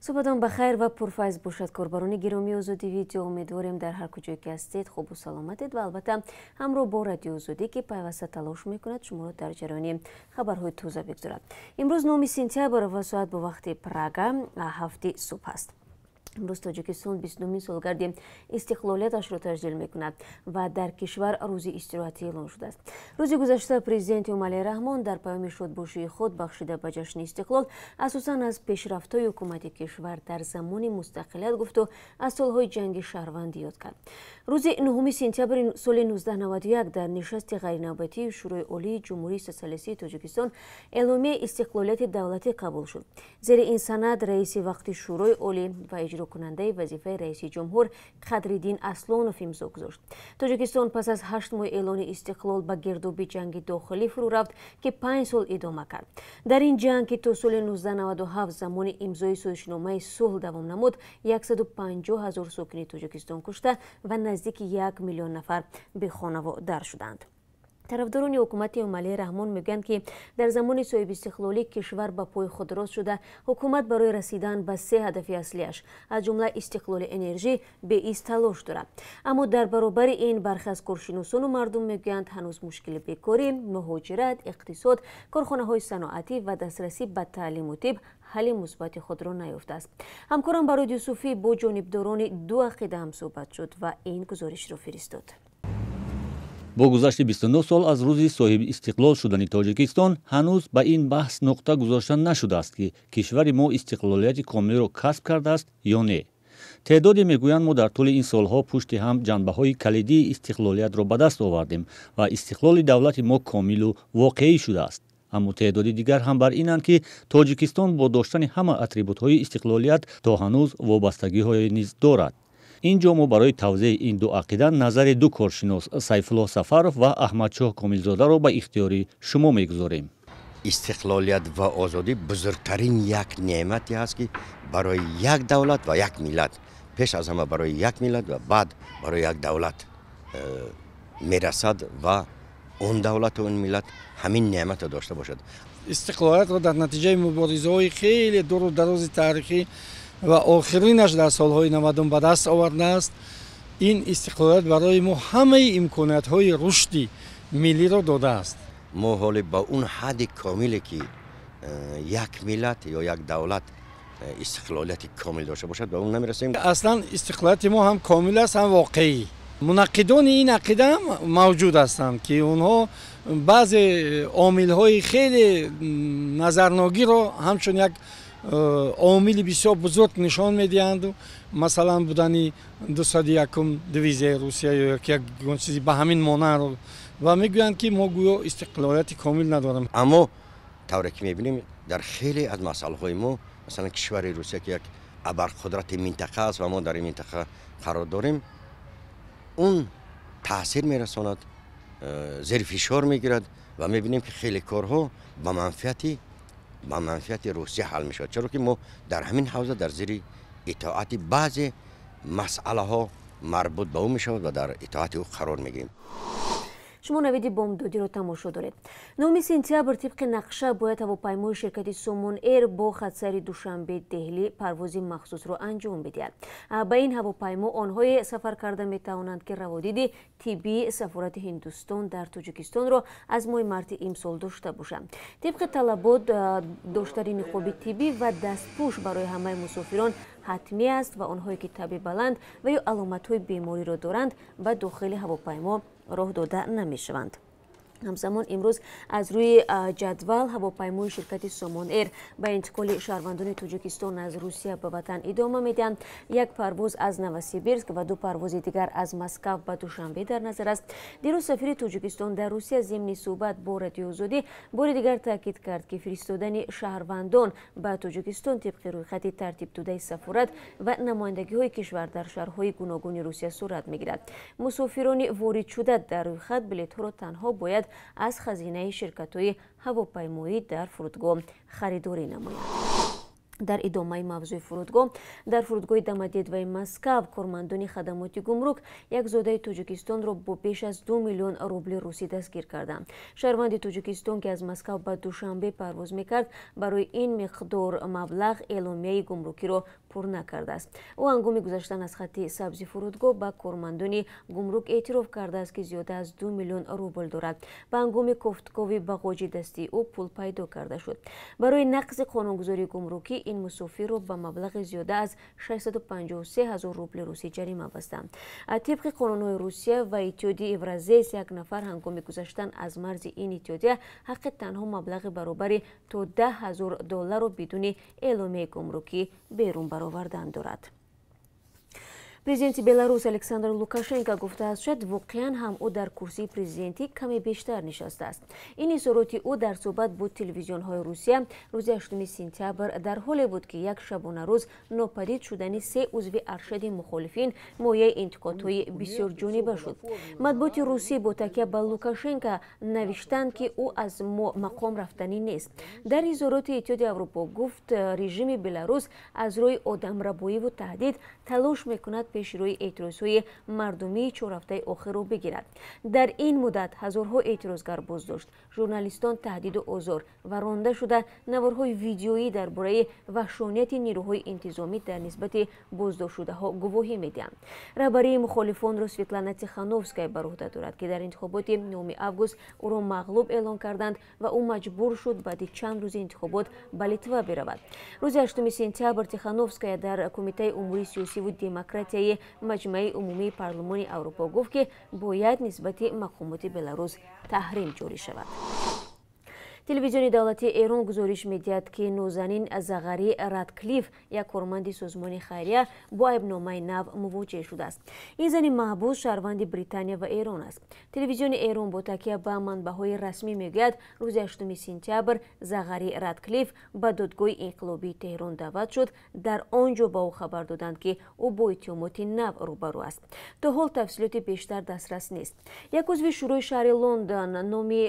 صبحتان بخیر و پرفیض باشد کاربران گرامی آزادی ویدیو. امیدواریم در هر کجایی که هستید خوب و سلامتید و البته همراه با رادیو آزادی که پیوسته تلاش میکند شما را در جریان خبرهای تازه بگذارد. امروز 9 سپتامبر و ساعت به وقت پراگ 7 صبح است. امروز تاجیکستان 29 سالگرد استقلالیتش را تجلیل میکند و در کشور روز استراحتی اعلان شده است. روز گذشته پرزیدنت امالی رحمان در پیام شادباشی خود بخشیده به جشن استقلال اساساً از پیشرفت‌های حکومت کشور در زمان مستقلیت گفت و از سالهای جنگ شهروندی یاد کرد. روز 9 سپتامبر سال 1991 در نشست غیرنوبتی شورای عالی جمهوری سوسیالیستی تاجیکستان اعلامیه استقلالیت دولتی قبول شد. زیر این سند رئیس وقتی شورای عالی و اجرا کننده وظیفه رئیس جمهور قدرالدین اصلانوف امضا گذاشت. تاجیکستان پس از 8 ماه اعلان استقلال به گرداب جنگ داخلی فرو رفت که 5 سال ادامه کرد. در این جنگ که تا سال 1997 زمان امضای سازشنامه صلح دوام نمود 150,000 ساکن تاجیکستان کشته و نزدیک 1 میلیون نفر به خانواده در شدند. طرفداران حکومت امالی رحمان میگویند که در زمان صاحب استقلالی کشور به پای خود راست شده. حکومت برای رسیدن به 3 هدف اصلیش از جمله استقلال انرژی به ایست تلاش دارد. اما در برابر این برخی از کارشناسان و مردم میگویند هنوز مشکل بیکاری، مهاجرت، اقتصاد، کارخانه‌های صنعتی و دسترسی به تعلیم و طب حل مثبت خود را نیافته است. همکارم برای یوسفی با جانبداران دو عقیده هم صحبت شد و این گزارش را فرستاد. با گذشت 29 سال از روز صاحب استقلال شدن تاجیکستان هنوز به این بحث نقطه گذاشته نشده است که کشور ما استقلالیت کامل را کسب کرده است یا نه. تعدادی میگویند ما در طول این سالها پشت هم جنبه‌های کلیدی استقلالیت را به دست آوردیم و استقلال دولت ما کامل و واقعی شده است. اما تعدادی دیگر هم بر اینند که تاجیکستان با داشتن همه اتریبوت‌های استقلالیت تا هنوز وابستگی‌های نیز دارد. اینجا ما برای توضیح این دو عقیده نظر دو کارشناس سیفالله سفرов و احمدشاه کاملزاده را به اختیار شما میگذاریم. استقلالیت و آزادی بزرگترین یک نعمتی است که برای یک دولت و یک ملت، پیش از همه برای یک ملت و بعد برای یک دولت میرسد و اون دولت و اون ملت همین نعمت داشته باشد. استقلالیت را در نتیجه مبارزه‌های خیلی دور و دراز تاریخی و آخرینش در سالهای 90 به دست آورده است. این استقلالیت برای ما همه امکانات‌های رشدی ملی را داده است. ما حالی با اون حد کاملی که یک ملت یا یک دولت استقلالیت کامل داشته باشد به اون نمیرسیم. اصلا استقلالیت ما هم کامل است هم واقعی. منقدان این عقیده هم موجود هستند که اونها بعضی عامل‌های خیلی نظرناگی را همچون یک عامل بسیار بزرگ نشان میدهند. مثلا بودن 201 دیویزه روسیه یا یک چیزی به همین مانند و میگویند که ما گویا استقلالیت کامل نداریم. اما طوری که میبینیم در خیلی از مسائل های ما مثلا کشور روسیه که یک ابرقدرت منطقه است و ما در این منطقه قرار داریم اون تاثیر میرساند، زیر فشار میگیرد و میبینیم که خیلی کارها به منفعت روسیه حل میشود، چرا که ما در همین حوزه در زیر اطاعت بعضی مسئله ها مربوط به او میشود و در اطاعت او قرار میگیریم. شما نویدی بمدودی رو تماشا دارید. 9 سپتامبر طبق نقشه باید هواپیمای شرکت سومون ایر با خطسر دوشنبه دهلی پرواز مخصوص رو انجام بدهد. با این هواپیما آنهای سفر کرده می توانند که روادید طبی سفارت هندوستان در تاجیکستان را از ماه مارس امسال داشته باشند. طبق طلبات داشتن نقاب طبی و دستپوش برای همه مسافران حتمی است و آنهایی که تب بلند و یا علامت‌های بیماری را دارند به داخل هواپیما راه داده نمی‌شوند. همزمان امروز از روی جدول هواپیمای شرکت سومون ایر به انتقال شهروندان تاجیکستان از روسیه به وطن ادامه میدن. یک پرواز از نوسیبیرسک و 2 پرواز دیگر از مسکو به دوشنبه در نظر است. دیروز سفیر تاجیکستان در روسیه ضمن صحبت با رادیو آزادی بار دیگر تاکید کرد که فرستادن شهروندان به تاجیکستان طبق رویخط ترتیب داده سفارت و نمایندگی های کشور در شهرهای گوناگون روسیه صورت میگیرد. مسافران وارد شده در رویخط بلیط ها را تنها باید از خزینه شرکت‌های هواپیمایی در فرودگاه خریداری نمایند. дар идомаи мавзӯи фурудгоҳ дар фурудгоҳи домодедоваи Москав кормандони хадамоти гумрук як зодаи Тоҷикистонро бо беш аз 2 миллион рубли русӣ дастгир карданд. Шаҳрванди Тоҷикистон ки аз Москав ба Душанбе парвоз мекард, барои ин миқдор маблағ эъломияи гумрукиро пур накардааст. ӯ ҳангоми гузаштан аз хатти сабзи фурудгоҳ ба кормандони гумрук эътироф кардааст ки зиёда аз 2 миллион рубл дорад. Ба ҳангоми кофткови бағоҷи дастии ӯ пул пайдо карда шуд. Барои нақзи қонунгузории гумрукӣ ин мусофирро ба маблағи зиёда аз 653 000 рубли русӣ ҷарима бастанд. Тибқи қонунҳои Русия ва Иттиҳоди Евразес, як нафар ҳангоми гузаштан аз марзи ин иттиҳодия ҳаққи танҳо маблағи баробари то $10,000 бидуни эъломияи гумрукӣ берун баровардан дорад. Президенти Беларус Александр Лукашенко гуфтааст, шояд воқеан ҳам ӯ дар курсии президентӣ каме бештар нишастааст. Ин изҳороти ӯ дар суҳбат бо телевизионҳои Русия рӯзи 8 сентябр дар ҳоле буд, ки як шабонарӯз нопадид шудани 3 узви аршади мухолифин мояи интиқодҳои бисёр ҷониба шуд. Матбуоти русӣ бо такя ба Лукашенко навиштанд, ки ӯ аз мақом рафтанӣ нест. Дар изҳороти Иттиҳоди Аврупо гуфт, режими Беларус аз рӯи одамрабоиву таҳдид талош мекунад пеши рӯи эътирозҳои мардумии чорафтаи охирро бигирад. Дар ин муддат ҳазорҳо эътирозгар боздошт, журналистон таҳдиду озор ва ронда шуда наворҳои видеоӣ дар бораи ваҳшонияти нирӯҳои интизомӣ дар нисбати боздоштшудаҳо гувоҳӣ медиҳанд. Раҳбарии мухолифонро Светлана Тихановская бар уҳда дорад, ки дар интихоботи 9 август ӯро мағлуб эълон карданд ва ӯ маҷбур шуд баъди чанд рӯзи интихобот ба Литва биравад. Рӯзи 8 сентябр Тихановская дар Кумитаи умури сиёсиву демократияи маҷмаи умумии парлумони Аврупо гуфт, ки бояд нисбати мақомоти Беларус таҳрим ҷорӣ шавад. Телевизиони давлати Эрон гузориш медиҳад, ки нозанин Зағари Радклиф, як корманди созмони хайрия, бо айбномаи нав мувоҷеҳ шудааст. Ин зани маҳбус шаҳрванди Британия ва Эрон аст. Телевизиони Эрон бо такя ба манбаъҳои расмӣ мегӯяд, рӯзи 8 сентябр Зағари Радклиф ба додгоҳи инқилобии Теҳрон даъват шуд. Дар он ҷо ба ӯ хабар доданд, ки ӯ бо иттиҳомоти нав рӯбарӯ аст. То ҳол тафсилоти бештар дастрас нест. Як узви шӯрои шаҳри Лондон номи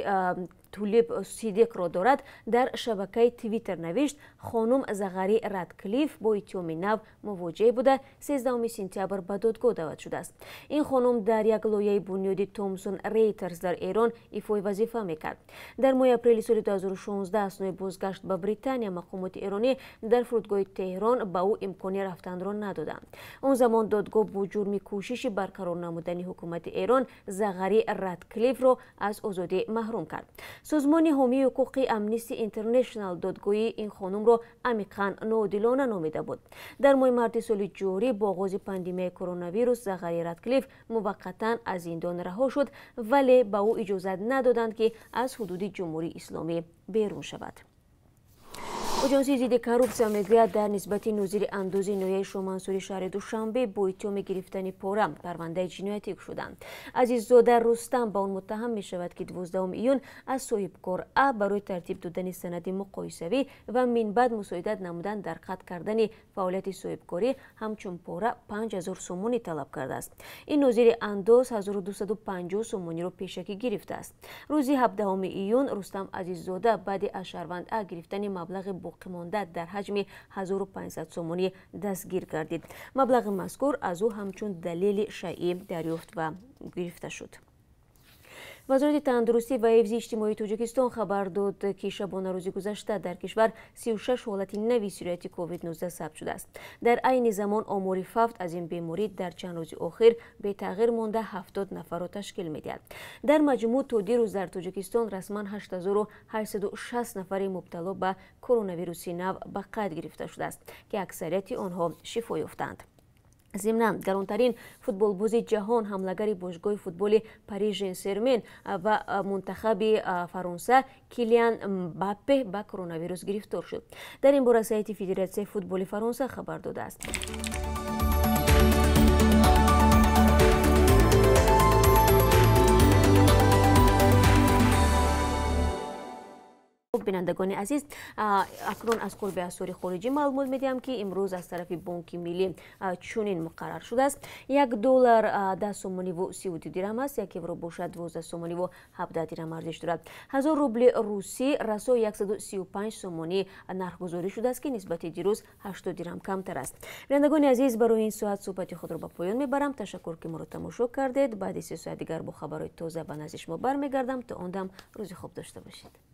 Тулип Сидиқро дорад, дар шабакаи Твиттер навишт, хонум Зағари Радклиф бо иттиҳоми нав мувоҷеҳ буда 13 сентябр ба додгоҳ даъват шудааст. Ин хонум дар як лоиҳаи бунёди Thomson Reuters дар Эрон ифои вазифа мекард. Дар моҳи апрели соли 2016 аснои бозгашт ба Британия мақомоти эронӣ дар фурудгоҳи Теҳрон ба ӯ имкони рафтанро надоданд. Он замон додгоҳ бо ҷурми кӯшиши барқарор намудани ҳукумати Эрон Зағари Радклифро аз озодӣ маҳрум кард. Созмони ҳомии ҳуқуқи Amnesty International додгоҳи ин хонумро амиқан ноодилона номида буд. Дар моҳи марти соли ҷорӣ бо оғози пандемияи коронавирус Зағари Радклиф муваққатан аз зиндон раҳо шуд, вале ба ӯ иҷозат надоданд, ки аз ҳудуди ҷумҳурии исломӣ берун шавад. Оҷонсии зидди коррупсия мегӯяд, дар нисбати нозири андози ноҳияи Шоҳмансури шаҳри Душанбе бо иттиҳоми гирифтани пора парвандаи ҷиноятӣ кушоданд. Азиззода Рустам ба он муттаҳам мешавад, ки 12 июн аз соҳибкор А барои тартиб додани санади муқоисавӣ ва минбаъд мусоидат намудан дар қатъ кардани фаъолияти соҳибкорӣ ҳамчун пора 5000 сомонӣ талаб кардааст. Ин нозири андоз 1250 сомониро пешакӣ гирифтааст. Рӯзи 17 июн Рустам Азиззода баъди аз шаҳрванд А гирифтани маблағи боқимонда дар ҳаҷми 1500 сомонӣ дастгир гардид. Маблағи мазкур аз ӯ ҳамчун далели шайъӣ дарёфт ва гирифта шуд. вазорати тандурустӣ ва ҳифзи иҷтимоии Тоҷикистон хабар дод, ки шабонарӯзи гузашта дар кишвар 36 ҳолати нави сирояти COVID-19 сабт шудааст. Дар айни замон омори фавт аз ин беморӣ дар чанд рӯзи охир бетағйир монда 70 нафарро ташкил медиҳад. Дар маҷмӯъ то дирӯз дар Тоҷикистон расман 8860 нафари мубтало ба коронавируси нав ба қайд гирифта шудааст, ки аксарияти онҳо шифо ёфтанд. Зимнан гаронтарин футболбози ҷаҳон ҳамлагари бошгоҳи футболи Пари Сен-Жермен ва мунтахаби Фаронса Килиан Мбаппе ба коронавирус гирифтор шуд. Дар ин бора сайти Федератсияи футболи Фаронса хабар додааст. بینندگان عزیز اکنون از قلب اسعار خارجی معلومات میدیم که امروز از طرف بانک ملی چنین مقرر شده است $1 10 سومانی و 32 درهم است، یک یورو باشد 12 سومانی و 17 درهم ارزش دارد. 1000 روبل روسی رسو 135 سومانی نرخ گذاری شده است که نسبت دیروز 80 درهم کمتر است. بینندگان عزیز برای این ساعت صحبت خود را به پایان میبرم. تشکر که ما را تماشا کردید. بعد 3 ساعت دیگر با خبرهای تازه به نزد شما برمیگردم. تا آن دم روز خوب داشته باشید.